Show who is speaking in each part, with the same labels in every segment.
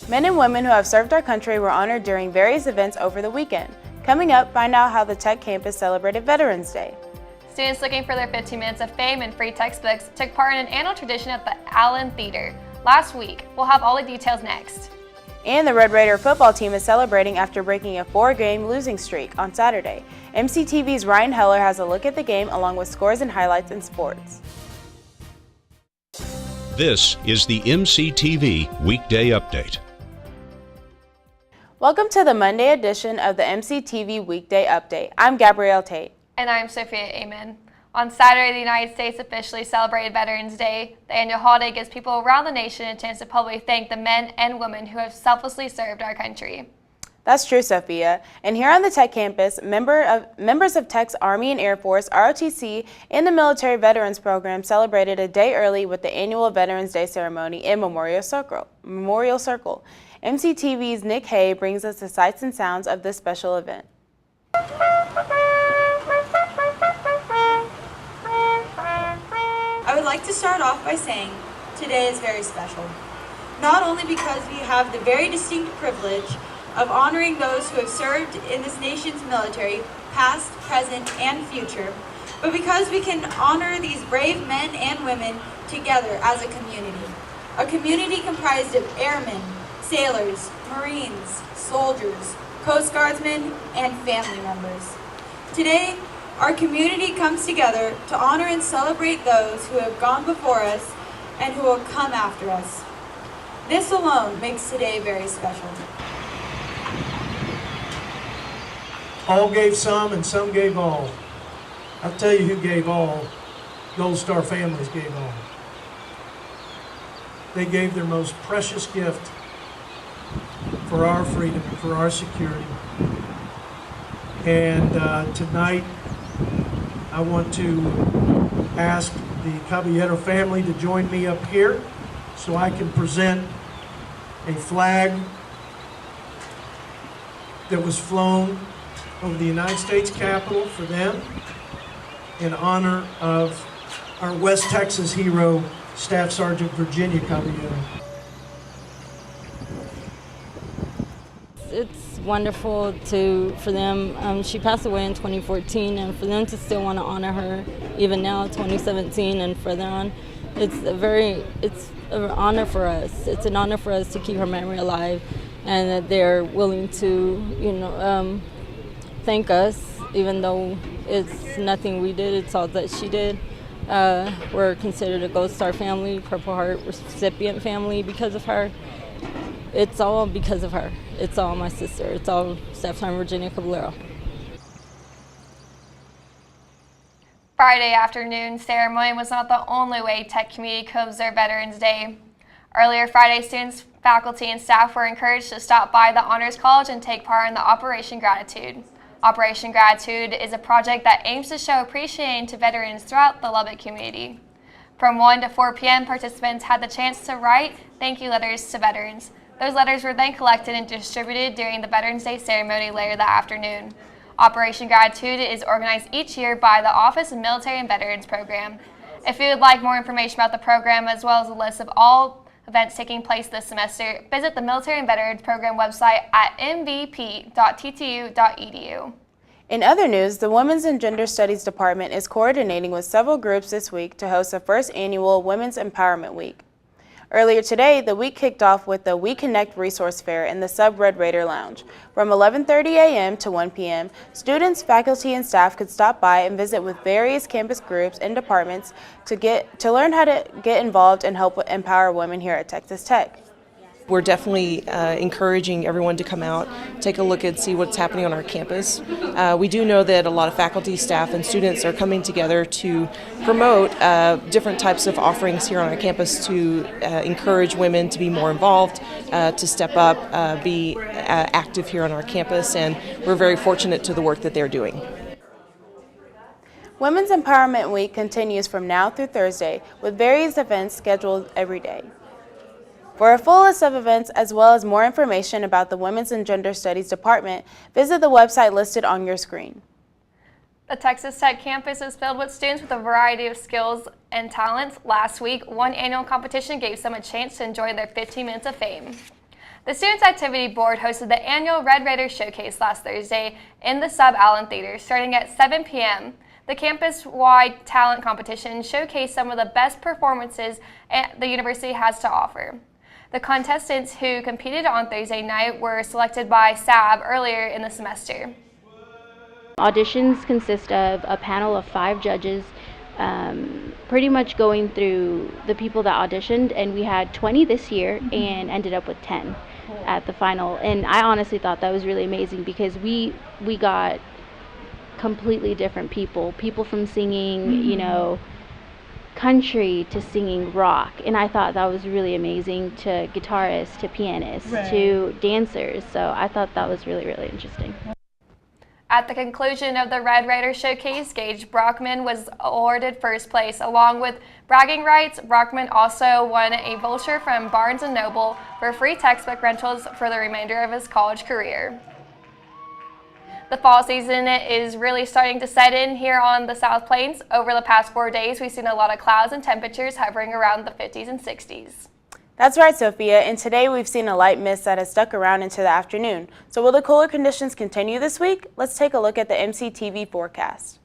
Speaker 1: Men and women who have served our country were honored during various events over the weekend. Coming up, find out how the Tech campus celebrated Veterans Day.
Speaker 2: Students looking for their 15 minutes of fame and free textbooks took part in an annual tradition at the Allen Theater last week. We'll have all the details next.
Speaker 1: And the Red Raider football team is celebrating after breaking a 4-game losing streak on Saturday. MCTV's Ryan Heller has a look at the game along with scores and highlights in sports.
Speaker 3: This is the MCTV Weekday Update.
Speaker 1: Welcome to the Monday edition of the MCTV Weekday Update. I'm Gabrielle Taite.
Speaker 2: And I'm Sophia Aymond. On Saturday, the United States officially celebrated Veterans Day. The annual holiday gives people around the nation a chance to publicly thank the men and women who have selflessly served our country.
Speaker 1: That's true, Sophia. And here on the Tech campus, members of Tech's Army and Air Force, ROTC, and the Military Veterans Program celebrated a day early with the annual Veterans Day ceremony in Memorial Circle. MCTV's Nick Hay brings us the sights and sounds of this special event.
Speaker 4: I would like to start off by saying today is very special. Not only because we have the very distinct privilege of honoring those who have served in this nation's military, past, present, and future, but because we can honor these brave men and women together as a community comprised of airmen, sailors, Marines, soldiers, Coast Guardsmen, and family members. Today, our community comes together to honor and celebrate those who have gone before us and who will come after us. This alone makes today very special.
Speaker 5: All gave some and some gave all. I'll tell you who gave all. Gold Star families gave all. They gave their most precious gift for our freedom, for our security. And tonight, I want to ask the Caballero family to join me up here so I can present a flag that was flown over the United States Capitol for them in honor of our West Texas hero, Staff Sergeant Virginia Caballero.
Speaker 6: It's wonderful for them. She passed away in 2014, and for them to still want to honor her even now, 2017 and further on, it's an honor for us. It's an honor for us to keep her memory alive, and that they're willing to, thank us, even though it's nothing we did. It's all that she did. We're considered a Gold Star family, Purple Heart recipient family because of her. It's all because of her. It's all my sister. It's all Staff Sergeant Virginia Caballero.
Speaker 2: Friday afternoon ceremony was not the only way Tech community could observe Veterans Day. Earlier Friday, students, faculty, and staff were encouraged to stop by the Honors College and take part in the Operation Gratitude. Operation Gratitude is a project that aims to show appreciation to veterans throughout the Lubbock community. From 1 to 4 p.m., participants had the chance to write thank you letters to veterans. Those letters were then collected and distributed during the Veterans Day ceremony later that afternoon. Operation Gratitude is organized each year by the Office of Military and Veterans Program. If you would like more information about the program as well as a list of all events taking place this semester, visit the Military and Veterans Program website at mvp.ttu.edu.
Speaker 1: In other news, the Women's and Gender Studies Department is coordinating with several groups this week to host the first annual Women's Empowerment Week. Earlier today, the week kicked off with the We Connect Resource Fair in the Red Raider Lounge. From 11:30 a.m. to 1 p.m., students, faculty, and staff could stop by and visit with various campus groups and departments to learn how to get involved and help empower women here at Texas Tech.
Speaker 7: We're definitely encouraging everyone to come out, take a look and see what's happening on our campus. We do know that a lot of faculty, staff, and students are coming together to promote different types of offerings here on our campus to encourage women to be more involved, to step up, be active here on our campus, and we're very fortunate to the work that they're doing.
Speaker 1: Women's Empowerment Week continues from now through Thursday with various events scheduled every day. For a full list of events as well as more information about the Women's and Gender Studies Department, visit the website listed on your screen.
Speaker 2: The Texas Tech campus is filled with students with a variety of skills and talents. Last week, one annual competition gave some a chance to enjoy their 15 minutes of fame. The Students Activity Board hosted the annual Red Raider Showcase last Thursday in the Sub-Allen Theater starting at 7 p.m. The campus-wide talent competition showcased some of the best performances the university has to offer. The contestants who competed on Thursday night were selected by SAB earlier in the semester.
Speaker 8: Auditions consist of a panel of 5 judges pretty much going through the people that auditioned, and we had 20 this year and ended up with 10 at the final. And I honestly thought that was really amazing because we got completely different people from singing, you know, country to singing rock, and I thought that was really amazing, to guitarists, to pianists, to dancers. So I thought that was really, really interesting.
Speaker 2: At the conclusion of the Red Raider Showcase, Gage Brockman was awarded first place. Along with bragging rights, Brockman also won a voucher from Barnes & Noble for free textbook rentals for the remainder of his college career. The fall season is really starting to set in here on the South Plains. Over the past 4 days, we've seen a lot of clouds and temperatures hovering around the 50s and 60s.
Speaker 1: That's right, Sophia, and today we've seen a light mist that has stuck around into the afternoon. So will the cooler conditions continue this week? Let's take a look at the MCTV forecast.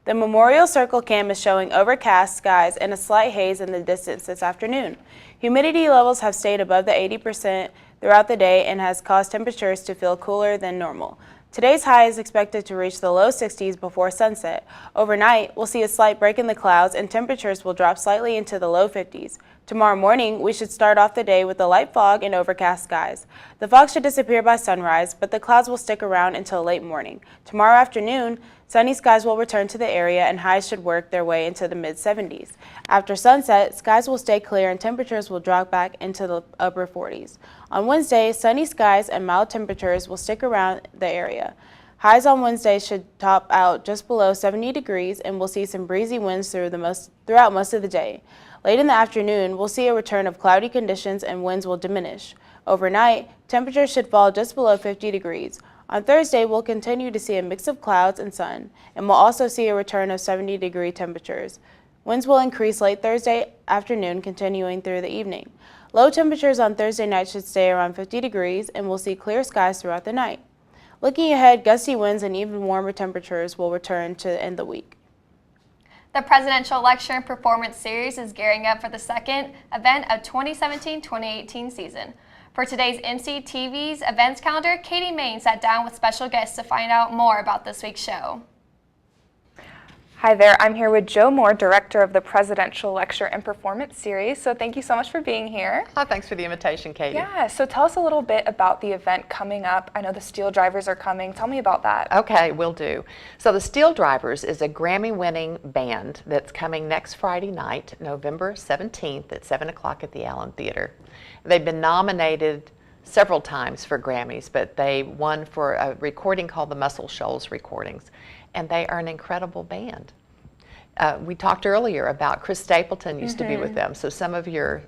Speaker 1: The Memorial Circle Cam is showing overcast skies and a slight haze in the distance this afternoon. Humidity levels have stayed above the 80% throughout the day and has caused temperatures to feel cooler than normal. Today's high is expected to reach the low 60s before sunset. Overnight, we'll see a slight break in the clouds and temperatures will drop slightly into the low 50s. Tomorrow morning, we should start off the day with a light fog and overcast skies. The fog should disappear by sunrise, but the clouds will stick around until late morning. Tomorrow afternoon, sunny skies will return to the area and highs should work their way into the mid-70s. After sunset, skies will stay clear and temperatures will drop back into the upper 40s. On Wednesday, sunny skies and mild temperatures will stick around the area. Highs on Wednesday should top out just below 70 degrees and we'll see some breezy winds throughout most of the day. Late in the afternoon, we'll see a return of cloudy conditions and winds will diminish. Overnight, temperatures should fall just below 50 degrees. On Thursday, we'll continue to see a mix of clouds and sun, and we'll also see a return of 70-degree temperatures. Winds will increase late Thursday afternoon, continuing through the evening. Low temperatures on Thursday night should stay around 50 degrees, and we'll see clear skies throughout the night. Looking ahead, gusty winds and even warmer temperatures will return to end the week.
Speaker 2: The Presidential Lecture and Performance Series is gearing up for the second event of 2017-2018 season. For today's MCTV's events calendar, Katie Main sat down with special guests to find out more about this week's show.
Speaker 9: Hi there, I'm here with Joe Moore, Director of the Presidential Lecture and Performance Series. So thank you so much for being here.
Speaker 10: Oh, thanks for the invitation, Katie.
Speaker 9: Yeah, so tell us a little bit about the event coming up. I know the Steel Drivers are coming. Tell me about that.
Speaker 10: Okay, will do. So the Steel Drivers is a Grammy-winning band that's coming next Friday night, November 17th at 7 o'clock at the Allen Theater. They've been nominated several times for Grammys, but they won for a recording called the Muscle Shoals Recordings, and they are an incredible band. We talked earlier about Chris Stapleton used to be with them, so some of your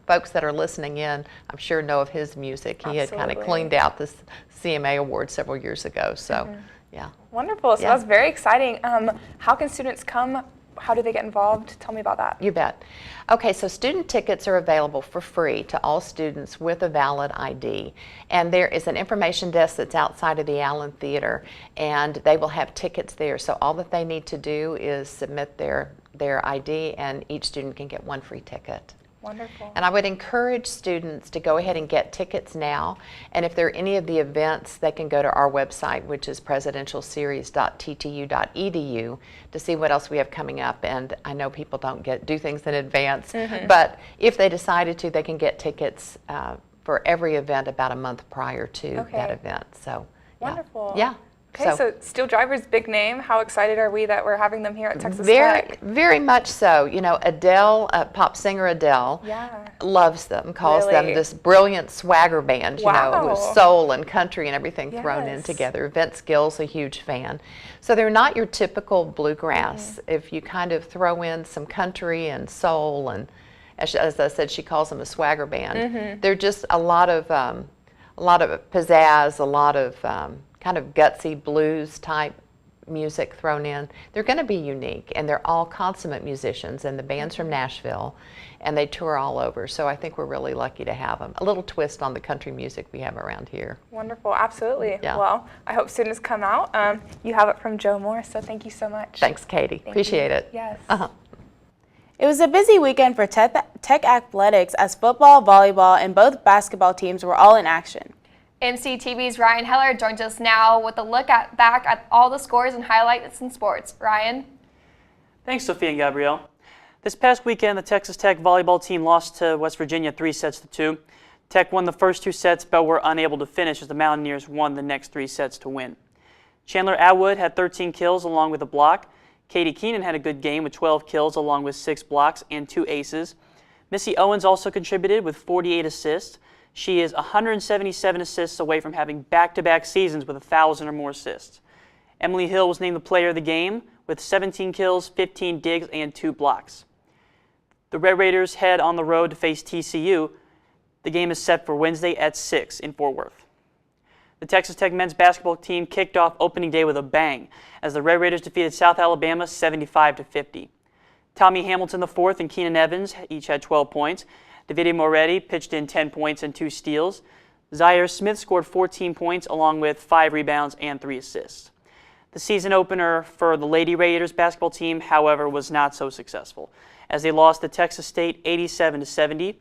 Speaker 10: folks that are listening in, I'm sure know of his music. He had kind of cleaned out this CMA award several years ago, so yeah.
Speaker 9: Wonderful, so that's very exciting. How can students come? How do they get involved? Tell me about that.
Speaker 10: You bet. Okay, so student tickets are available for free to all students with a valid ID. And there is an information desk that's outside of the Allen Theater, and they will have tickets there. So all that they need to do is submit their ID, and each student can get one free ticket.
Speaker 9: Wonderful.
Speaker 10: And I would encourage students to go ahead and get tickets now. And if there are any of the events, they can go to our website, which is presidentialseries.ttu.edu, to see what else we have coming up. And I know people don't do things in advance, but if they decided to, they can get tickets for every event about a month prior to that event. So
Speaker 9: wonderful.
Speaker 10: Yeah.
Speaker 9: Okay, so Steel Drivers, big name. How excited are we that we're having them here at Texas Tech?
Speaker 10: Very much so. You know, Adele, pop singer Adele, loves them, calls them this brilliant swagger band, you know, with soul and country and everything thrown in together. Vince Gill's a huge fan. So they're not your typical bluegrass. If you kind of throw in some country and soul, and as I said, she calls them a swagger band. They're just a lot of pizzazz, a lot of kind of gutsy blues type music thrown in. They're going to be unique, and they're all consummate musicians, and the band's from Nashville, and they tour all over. So I think we're really lucky to have them. A little twist on the country music we have around here.
Speaker 9: Wonderful, absolutely.
Speaker 10: Yeah.
Speaker 9: Well, I hope students come out. You have it from Joe Moore, so thank you so much.
Speaker 10: Thanks, Katie. Appreciate it.
Speaker 9: Yes.
Speaker 1: It was a busy weekend for Tech Athletics as football, volleyball, and both basketball teams were all in action.
Speaker 2: MCTV's Ryan Heller joins us now with a look back at all the scores and highlights in sports. Ryan?
Speaker 11: Thanks, Sophia and Gabrielle. This past weekend, the Texas Tech volleyball team lost to West Virginia 3-2. Tech won the first 2 sets, but were unable to finish as the Mountaineers won the next 3 sets to win. Chandler Atwood had 13 kills along with a block. Katie Keenan had a good game with 12 kills along with 6 blocks and 2 aces. Missy Owens also contributed with 48 assists. She is 177 assists away from having back-to-back seasons with 1,000 or more assists. Emily Hill was named the player of the game with 17 kills, 15 digs, and 2 blocks. The Red Raiders head on the road to face TCU. The game is set for Wednesday at 6 in Fort Worth. The Texas Tech men's basketball team kicked off opening day with a bang as the Red Raiders defeated South Alabama 75-50. Tommy Hamilton IV and Keenan Evans each had 12 points. Davide Moretti pitched in 10 points and 2 steals. Zaire Smith scored 14 points along with 5 rebounds and 3 assists. The season opener for the Lady Raiders basketball team, however, was not so successful as they lost to Texas State 87-70.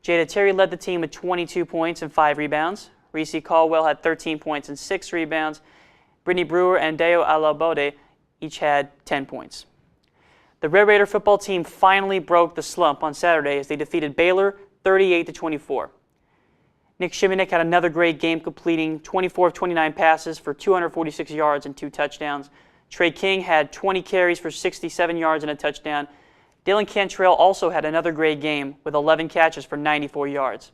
Speaker 11: Jada Terry led the team with 22 points and 5 rebounds. Reese Caldwell had 13 points and 6 rebounds. Brittany Brewer and Deo Alabode each had 10 points. The Red Raider football team finally broke the slump on Saturday as they defeated Baylor 38-24. Nick Shimonek had another great game, completing 24 of 29 passes for 246 yards and 2 touchdowns. Trey King had 20 carries for 67 yards and a touchdown. Dylan Cantrell also had another great game with 11 catches for 94 yards.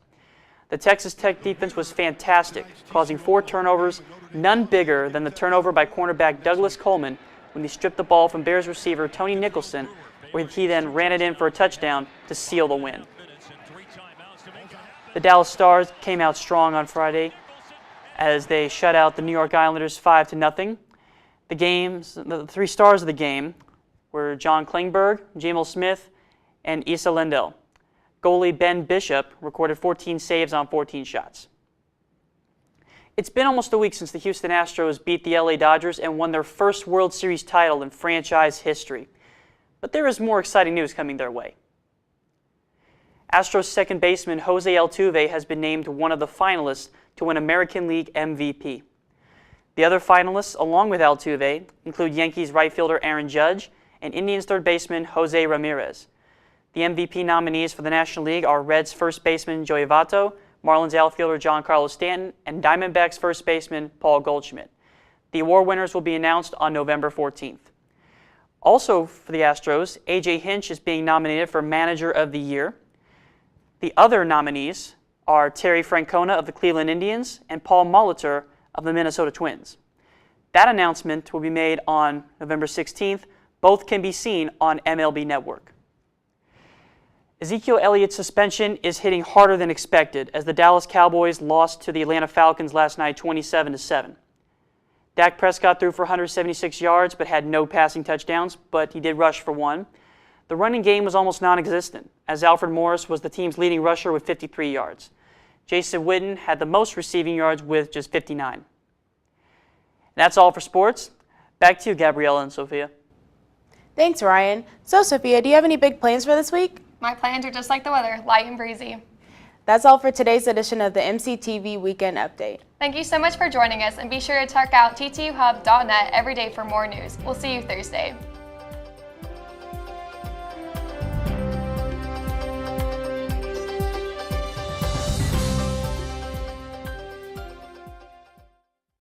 Speaker 11: The Texas Tech defense was fantastic, causing 4 turnovers, none bigger than the turnover by cornerback Douglas Coleman when he stripped the ball from Bears receiver Tony Nicholson, where he then ran it in for a touchdown to seal the win. The Dallas Stars came out strong on Friday as they shut out the New York Islanders 5-0. The 3 stars of the game were John Klingberg, Jamil Smith, and Issa Lindell. Goalie Ben Bishop recorded 14 saves on 14 shots. It's been almost a week since the Houston Astros beat the LA Dodgers and won their first World Series title in franchise history. But there is more exciting news coming their way. Astros second baseman Jose Altuve has been named one of the finalists to win American League MVP. The other finalists, along with Altuve, include Yankees right fielder Aaron Judge and Indians third baseman Jose Ramirez. The MVP nominees for the National League are Reds first baseman Joey Votto, Marlins outfielder Giancarlo Stanton, and Diamondbacks first baseman Paul Goldschmidt. The award winners will be announced on November 14th. Also for the Astros, A.J. Hinch is being nominated for Manager of the Year. The other nominees are Terry Francona of the Cleveland Indians and Paul Molitor of the Minnesota Twins. That announcement will be made on November 16th. Both can be seen on MLB Network. Ezekiel Elliott's suspension is hitting harder than expected as the Dallas Cowboys lost to the Atlanta Falcons last night 27-7. Dak Prescott threw for 176 yards but had no passing touchdowns, but he did rush for 1. The running game was almost non-existent as Alfred Morris was the team's leading rusher with 53 yards. Jason Witten had the most receiving yards with just 59. And that's all for sports. Back to you, Gabriella and Sophia.
Speaker 1: Thanks, Ryan. So, Sophia, do you have any big plans for this week?
Speaker 2: My plans are just like the weather, light and breezy.
Speaker 1: That's all for today's edition of the MCTV Weekend Update.
Speaker 2: Thank you so much for joining us, and be sure to check out ttuhub.net every day for more news. We'll see you Thursday.